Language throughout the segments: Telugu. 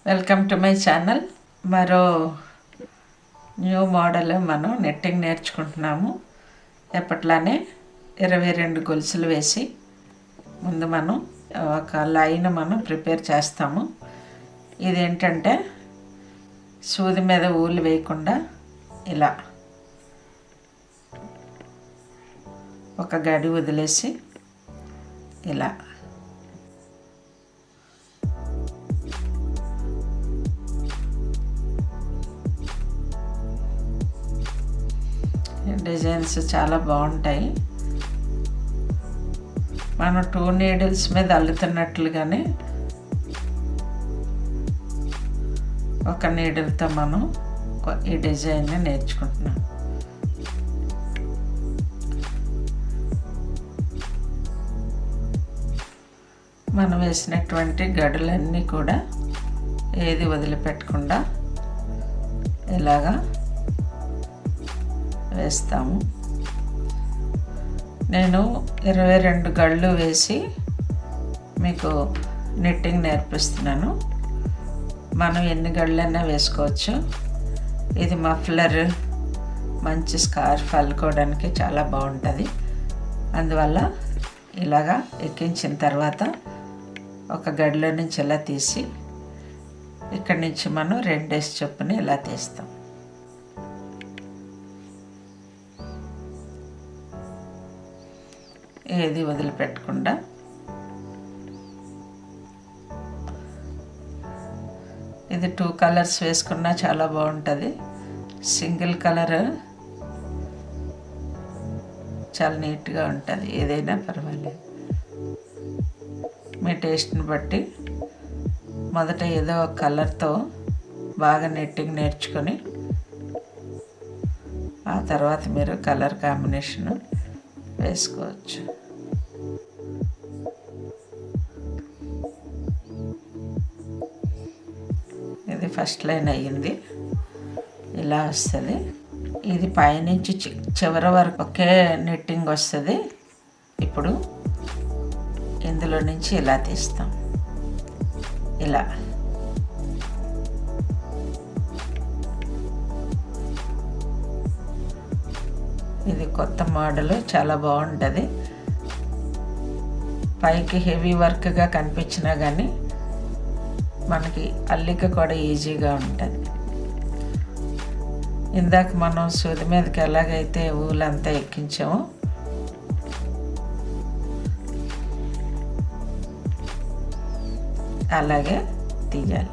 Welcome to my channel. మరో న్యూ మోడల్ మనం నెట్టింగ్ నేర్చుకుంటున్నాము. ఎప్పట్లానే 22 గొలుసులు వేసి ముందు మనం ఒక లైన్ మనం ప్రిపేర్ చేస్తాము. ఇదేంటంటే సూది మీద ఊలు వేయకుండా ఇలా ఒక గడి వదిలేసి ఇలా డిజైన్స్ చాలా బాగుంటాయి. మనం 2 నీడిల్స్ మీద అల్లుతున్నట్లుగానే ఒక నీడిల్తో మనం ఈ డిజైన్ని నేర్చుకుంటున్నాం. మనం వేసినటువంటి గడులన్నీ కూడా ఏది వదిలిపెట్టకుండా ఇలాగా వేస్తాము. నేను 22 గళ్ళు వేసి మీకు నిట్టింగ్ నేర్పిస్తున్నాను. మనం ఎన్ని గళ్ళైనా వేసుకోవచ్చు. ఇది మఫ్లర్, మంచి స్కార్ఫ్ అల్లుకోవడానికి చాలా బాగుంటుంది. అందువల్ల ఇలాగా ఎక్కించిన తర్వాత ఒక గడిలో నుంచి ఇలా తీసి ఇక్కడి నుంచి మనం 2 చొప్పున ఇలా తీస్తాం. ఏది వదిలిపెట్టకుండా ఇది 2 కలర్స్ వేసుకున్నా చాలా బాగుంటుంది. సింగిల్ కలర్ చాలా నీట్గా ఉంటుంది. ఏదైనా పర్వాలేదు, మీ టేస్ట్ని బట్టి. మొదట ఏదో ఒక కలర్తో బాగా నెట్టింగ్ నేర్చుకొని ఆ తర్వాత మీరు కలర్ కాంబినేషను వేసుకోవచ్చు. ఇది ఫస్ట్ లైన్ అయ్యింది, ఇలా వస్తుంది. ఇది పైనుంచి చివరి వరకు ఒకే నెట్టింగ్ వస్తుంది. ఇప్పుడు ఇందులో నుంచి ఇలా తీస్తాం. ఇలా ఇది కొత్త మోడల్, చాలా బాగుంటుంది. పైకి హెవీ వర్క్గా కనిపించినా కానీ మనకి అల్లిక కూడా ఈజీగా ఉంటుంది. ఇందాక మనం సూది మీదకి ఎలాగైతే ఊలంతా ఎక్కించామో అలాగే తీయాలి.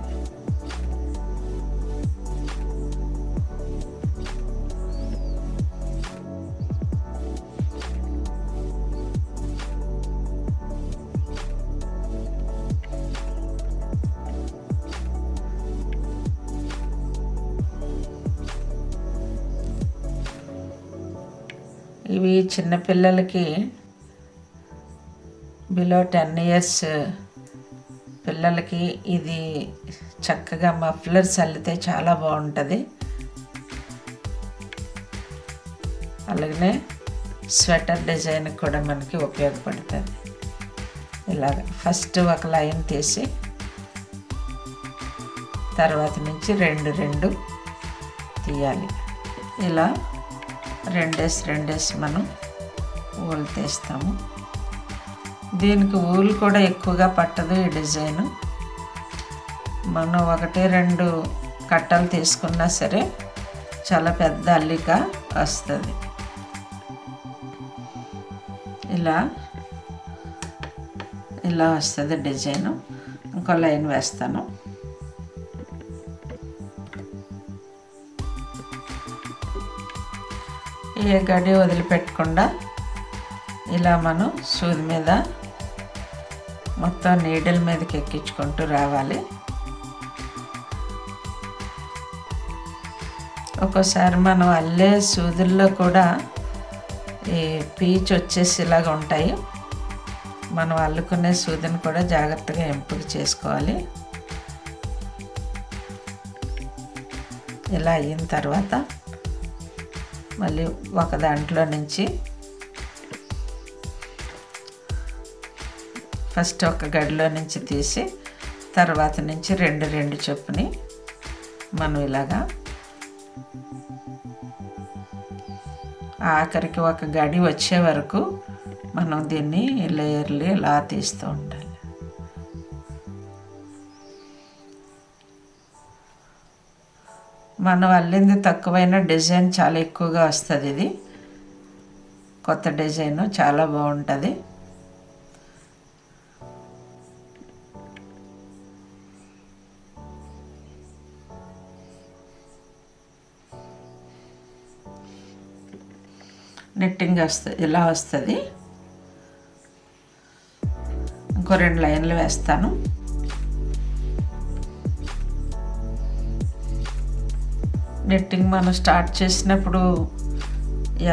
ఇవి చిన్నపిల్లలకి బిలో 10 ఇయర్స్ పిల్లలకి ఇది చక్కగా మఫ్లర్స్ అల్లితే చాలా బాగుంటుంది. అలాగనే స్వెటర్ డిజైన్ కూడా మనకి ఉపయోగపడుతుంది. ఇలాగ ఫస్ట్ ఒక లైన్ తీసి తర్వాత నుంచి 2 తీయాలి. ఇలా 2 మనం ఊలు తీస్తాము. దీనికి ఊలు కూడా ఎక్కువగా పట్టదు. ఈ డిజైను మనం 1-2 కట్టలు తీసుకున్నా సరే చాలా పెద్ద అల్లిక వస్తుంది. ఇలా వస్తుంది డిజైను. ఇంకో లైన్ వేస్తాను. ఏ గడి వదిలిపెట్టకుండా ఇలా మనం సూది మీద మొత్తం నీడిల్ మీదకి ఎక్కించుకుంటూ రావాలి. ఒక్కోసారి మనం అల్లే సూదుల్లో కూడా ఈ పీచ్ వచ్చేసి ఇలాగ ఉంటాయి. మనం అల్లుకునే సూదిని కూడా జాగ్రత్తగా ఎంపిక చేసుకోవాలి. ఇలా అయిన తర్వాత మళ్ళీ ఒక దాంట్లో నుంచి ఫస్ట్ ఒక గడిలో నుంచి తీసి తర్వాత నుంచి 2 చొప్పుని మనం ఇలాగా ఆఖరికి ఒక గడి వచ్చే వరకు మనం దీన్ని లేయర్లు ఇలా తీస్తూ ఉండాలి. మనం అల్లింది తక్కువైన డిజైన్ చాలా ఎక్కువగా వస్తుంది. ఇది కొత్త డిజైన్ చాలా బాగుంటుంది. నెట్టింగ్ వస్తుంది, ఇలా వస్తుంది. ఇంకో 2 లైన్లు వేస్తాను. నెట్టింగ్ మనం స్టార్ట్ చేసినప్పుడు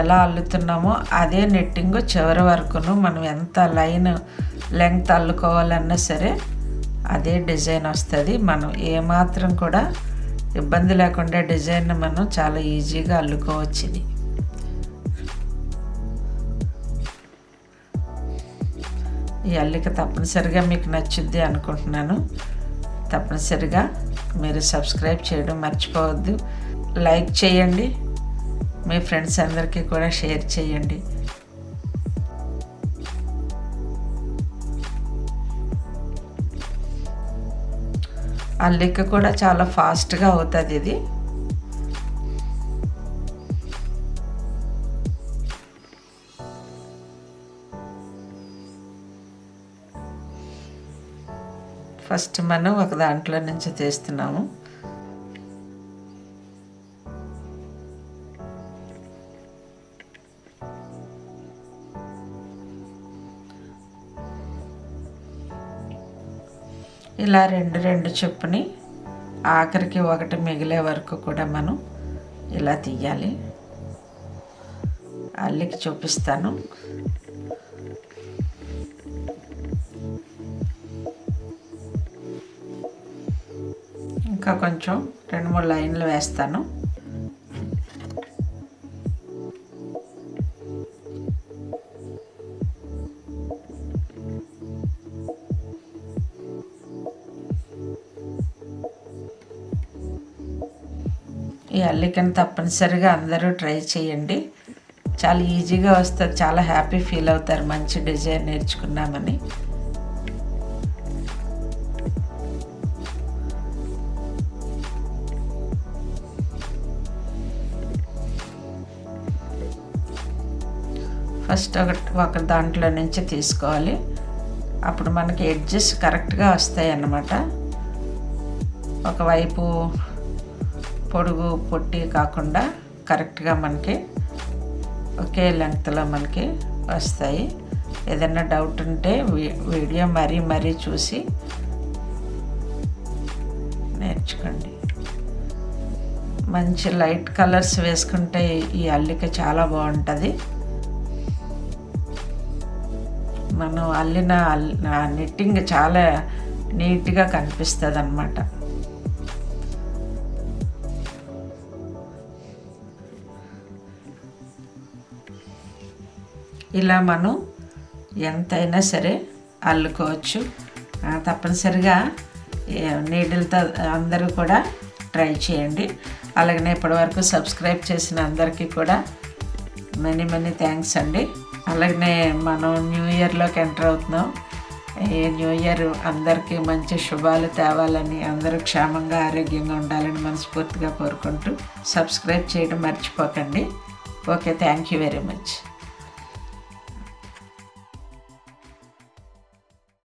ఎలా అల్లుతున్నామో అదే నెట్టింగ్ చివరి వరకును మనం ఎంత లైన్ లెంగ్త్ అల్లుకోవాలన్నా సరే అదే డిజైన్ వస్తుంది. మనం ఏమాత్రం కూడా ఇబ్బంది లేకుండా డిజైన్ మనం చాలా ఈజీగా అల్లుకోవచ్చు. ఇది ఈ అల్లిక తప్పనిసరిగా మీకు నచ్చుద్ది అనుకుంటున్నాను. తప్పనిసరిగా మీరు సబ్స్క్రైబ్ చేయడం మర్చిపోవద్దు. లైక్ చేయండి, మీ ఫ్రెండ్స్ అందరికీ కూడా షేర్ చేయండి. అల్లిక కూడా చాలా ఫాస్ట్గా అవుతుంది. ఇది ఫస్ట్ మనం ఒక దాంట్లో నుంచి తీస్తున్నాము. ఇలా 2 చొప్పుని ఆఖరికి 1 మిగిలే వరకు కూడా మనం ఇలా తీయాలి. అల్లికి చూపిస్తాను. ఇంకా కొంచెం 2-3 లైన్లు వేస్తాను. ఈ అల్లికను తప్పనిసరిగా అందరూ ట్రై చేయండి. చాలా ఈజీగా వస్తుంది. చాలా హ్యాపీ ఫీల్ అవుతారు మంచి డిజైన్ నేర్చుకున్నామని. ఫస్ట్ ఒక దాంట్లో నుంచి తీసుకోవాలి. అప్పుడు మనకి ఎడ్జెస్ కరెక్ట్గా వస్తాయి అన్నమాట. ఒకవైపు పొడుగు పొట్టి కాకుండా కరెక్ట్గా మనకి ఒకే లెంగ్త్లో మనకి వస్తాయి. ఏదైనా డౌట్ ఉంటే వీడియో మరీ చూసి నేర్చుకోండి. మంచి లైట్ కలర్స్ వేసుకుంటే ఈ అల్లిక చాలా బాగుంటుంది. మనం అల్లిన నిట్టింగ్ చాలా నీట్గా కనిపిస్తుంది అన్నమాట. ఇలా మనం ఎంతైనా సరే అల్లుకోవచ్చు. తప్పనిసరిగా నీడిల్తో అందరూ కూడా ట్రై చేయండి. అలాగనే ఇప్పటివరకు సబ్స్క్రైబ్ చేసిన అందరికీ కూడా మెనీ థ్యాంక్స్ అండి. అలాగనే మనం న్యూ ఇయర్లోకి ఎంటర్ అవుతున్నాం. ఈ న్యూ ఇయర్ అందరికీ మంచి శుభాలు తేవాలని, అందరూ క్షేమంగా ఆరోగ్యంగా ఉండాలని మనస్ఫూర్తిగా కోరుకుంటూ సబ్స్క్రైబ్ చేయడం మర్చిపోకండి. Okay, thank you very much.